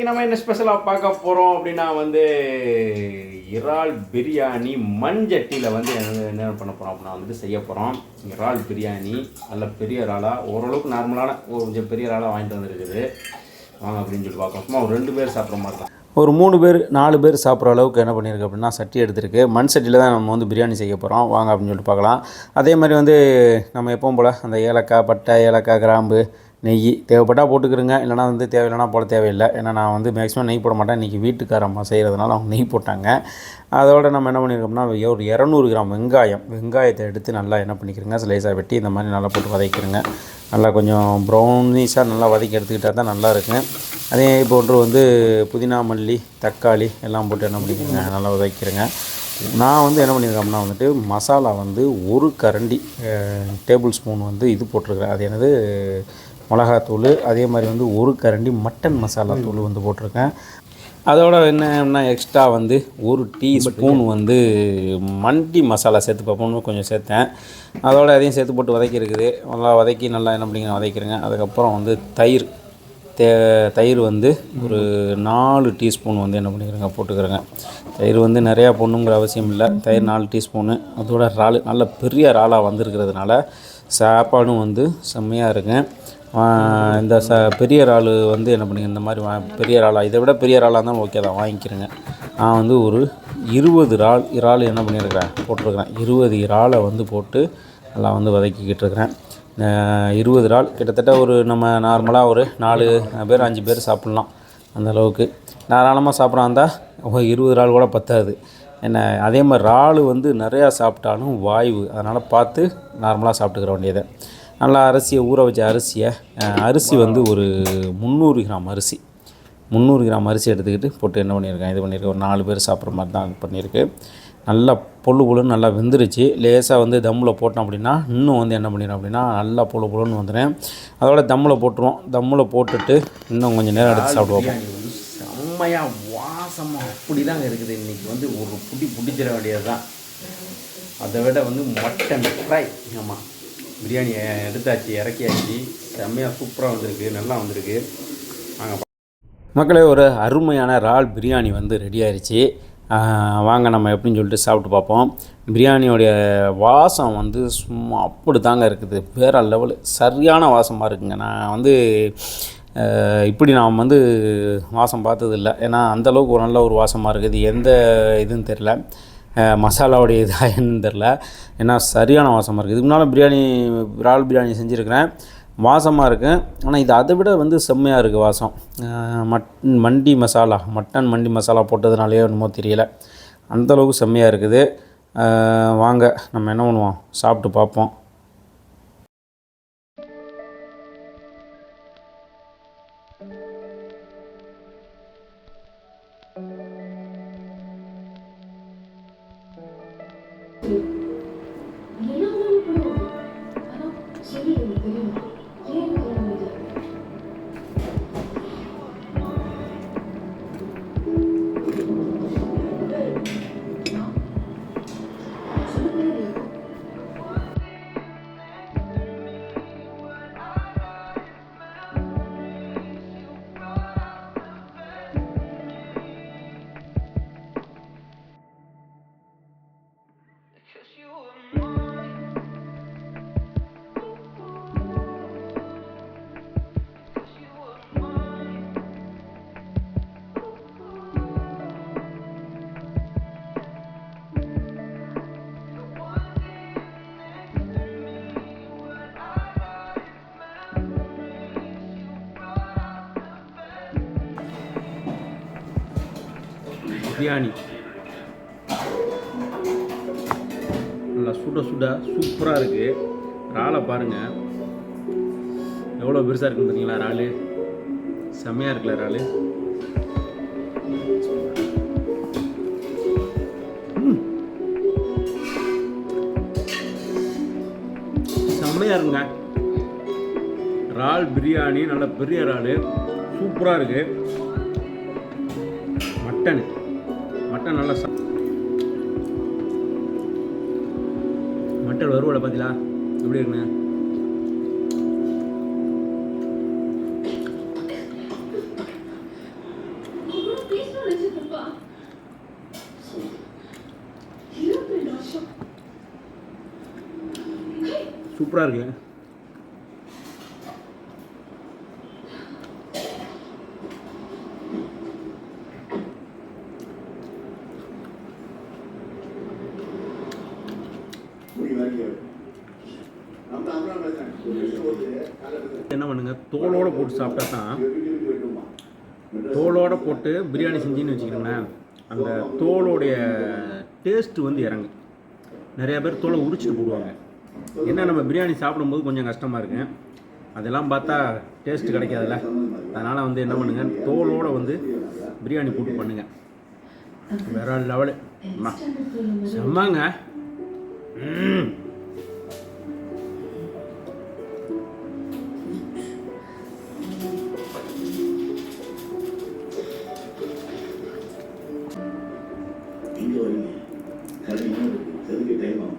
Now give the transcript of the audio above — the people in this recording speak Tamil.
நம்ம என்ன ஸ்பெஷலாக பார்க்க போகிறோம் அப்படின்னா இறால் பிரியாணி மண்சட்டியில் என்ன பண்ண போகிறோம் அப்படின்னா செய்ய போகிறோம். இறால் பிரியாணி நல்ல பெரிய இறாலாக ஓரளவுக்கு நார்மலான கொஞ்சம் பெரிய இறாலாக வாங்கிட்டு வந்துருக்குது. வாங்க அப்படின்னு சொல்லி பார்க்கலாம். சும்மா ஒரு 2 பேர் சாப்பிட்ற மாதிரி தான். ஒரு 3 பேர் 4 பேர் சாப்பிட்ற அளவுக்கு என்ன பண்ணியிருக்கு அப்படின்னா சட்டி எடுத்துருக்கு. மண் சட்டியில் தான் நம்ம பிரியாணி செய்ய போகிறோம். வாங்க அப்படின்னு சொல்லிட்டு பார்க்கலாம். அதே மாதிரி நம்ம எப்பவும் போல் அந்த ஏலக்காய், பட்டை, ஏலக்காய், கிராம்பு, நெய் தேவைப்பட்டால் போட்டுக்கிறேங்க. இல்லைனா தேவையில்லைனா போட தேவையில்லை. ஏன்னா நான் மேக்ஸிமம் நெய் போட மாட்டேன். இன்றைக்கி வீட்டுக்காரம்மா செய்கிறதுனால அவங்க நெய் போட்டாங்க. அதோடு நம்ம என்ன பண்ணியிருக்கோம்னா ஒரு 200 கிராம் வெங்காயத்தை எடுத்து நல்லா என்ன பண்ணிக்கிறேங்க, ஸ்லைஸாக வெட்டி இந்த மாதிரி நல்லா போட்டு வதக்கிடுங்க. நல்லா கொஞ்சம் ப்ரௌனிஷாக நல்லா வதக்கி எடுத்துக்கிட்டால் தான் நல்லா இருக்குங்க. அதே போன்று புதினா, மல்லி, தக்காளி எல்லாம் போட்டு என்ன பண்ணிக்கிறேங்க, நல்லா வதக்கிடுங்க. நான் என்ன பண்ணியிருக்கோம்னா மசாலா ஒரு கரண்டி டேபிள் ஸ்பூன் இது போட்டிருக்கிறேன். அது என்னது மிளகாத்தூள். அதே மாதிரி ஒரு கரண்டி மட்டன் மசாலா தூள் போட்டிருக்கேன். அதோட என்னன்னா எக்ஸ்ட்ரா ஒரு டீஸ்பூன் மண்டி மசாலா சேர்த்து பார்ப்போம்னு கொஞ்சம் சேர்த்தேன். அதோட அதையும் சேர்த்து போட்டு வதக்கி இருக்குது. நல்லா வதக்கி நல்லா என்ன பண்ணிங்க வதக்கிடுங்க. அதுக்கப்புறம் தயிர் ஒரு 4 டீஸ்பூன் என்ன பண்ணிக்கிறேங்க போட்டுக்கிறேங்க. தயிர் நிறையா போடணுங்கிற அவசியம் இல்லை. தயிர் 4 டீஸ்பூனு. அதோட இறால் நல்ல பெரிய இறாலாக வந்திருக்கிறதுனால சாப்பாடும் செம்மையாக இருக்குங்க. இந்த பெரிய இறால் என்ன பண்ணிங்க, இந்த மாதிரி பெரிய இறாலாக இதை விட பெரிய இறாலாக இருந்தாலும் ஓகே தான், வாங்கிக்கிறேங்க. நான் ஒரு 20 இறால் என்ன பண்ணியிருக்கிறேன் போட்டிருக்கிறேன். 20 இறாலை போட்டு நல்லா வதக்கிக்கிட்டு இருக்கிறேன். 20 இறால் கிட்டத்தட்ட நம்ம நார்மலாக ஒரு 4 பேர் 5 பேர் சாப்பிட்லாம். அந்தளவுக்கு தாராளமாக சாப்பிட்றா இருந்தால் 20 இறால் கூட பத்தாது. என்ன அதே மாதிரி இறால் நிறையா சாப்பிட்டாலும் வாய்வு. அதனால் பார்த்து நார்மலாக சாப்பிட்டுக்கிற வேண்டியதை. நல்லா ஊற வச்ச அரிசி ஒரு 300 கிராம் அரிசி 300 கிராம் அரிசி எடுத்துக்கிட்டு போட்டு என்ன பண்ணியிருக்கேன், இது பண்ணியிருக்கேன். ஒரு 4 பேர் சாப்பிட்ற மாதிரி தான் பண்ணியிருக்கு. நல்லா பொழுன்னு நல்லா வெந்துருச்சு. லேசாக தம்மில் போட்டோம் அப்படின்னா இன்னும் என்ன பண்ணிடும் அப்படின்னா நல்லா பொழுன்னு வந்துடும். அதோட தம்மில் போட்டுருவோம். தம்மில் போட்டுட்டு இன்னும் கொஞ்சம் நேரம் எடுத்து சாப்பிடுவோம். செம்மையாக வாசமாக அப்படி தாங்க இருக்குது. இன்றைக்கி ஒரு பிடிச்சிட வேண்டியது தான். அதை விட மட்டன் ஃப்ரை. ஆமாம், பிரியாணி எடுத்தாச்சு, இறக்கியாச்சு. செம்மையாக சூப்பராக வந்திருக்கு, நல்லா வந்திருக்கு. வாங்க மக்களே, ஒரு அருமையான இறால் பிரியாணி ரெடி ஆயிடுச்சு. வாங்க நம்ம எப்படின்னு சொல்லிட்டு சாப்பிட்டு பார்ப்போம். பிரியாணியோடைய வாசம் சும்மா அப்படி தாங்க இருக்குது. வேறு லெவலு, சரியான வாசமாக இருக்குங்க. நான் இப்படி நான் வாசம் பார்த்ததில்லை. ஏன்னா அந்தளவுக்கு ஒரு நல்ல ஒரு வாசமாக இருக்குது. எந்த இதுன்னு தெரில, மசாலாவுடைய இதாக என்னன்னு தெரில. ஏன்னா சரியான வாசமாக இருக்குது. இதுக்கு முன்னால் இறால் பிரியாணி செஞ்சுருக்கிறேன், வாசமாக இருக்குது. ஆனால் இது அதை விட செம்மையாக இருக்குது வாசம். மட்டன் மண்டி மசாலா போட்டதுனாலே என்னமோ தெரியல, அந்தளவுக்கு செம்மையாக இருக்குது. வாங்க நம்ம என்ன பண்ணுவோம், சாப்பிட்டு பார்ப்போம். பிரியாணி நல்லா சுட சூப்பராக இருக்குது. இறாலை பாருங்கள் எவ்வளோ பெருசாக இருக்குன்னு பார்த்தீங்களா. இறால் செம்மையாக இருக்குல்ல. இறால் செம்மையாக இருக்குங்க. இறால் பிரியாணி நல்ல பெரிய இறால் சூப்பராக இருக்குது. மட்டன் நல்லா மட்டன் வறுவலை பார்த்தீங்களா எப்படி இருக்குங்க. சூப்பராக இருக்கு. என்ன பண்ணுங்க, தோலோடு போட்டு சாப்பிட்டா தான், தோலோடு போட்டு பிரியாணி செஞ்சுன்னு வச்சுக்கோங்களேன், அந்த தோலோடைய டேஸ்ட்டு வந்து இறங்கு. நிறையா பேர் தோலை உரிச்சிட்டு போடுவாங்க. என்ன நம்ம பிரியாணி சாப்பிடும்போது கொஞ்சம் கஷ்டமாக இருக்கு, அதெல்லாம் பார்த்தா டேஸ்ட்டு கிடைக்காதுல்ல. அதனால் வந்து என்ன பண்ணுங்கள், தோலோடு வந்து பிரியாணி போட்டு பண்ணுங்கள். வேற லெவலு செம்மாங்க. இங்கே வரீங்க கரெக்டாக டைம் ஆகும்.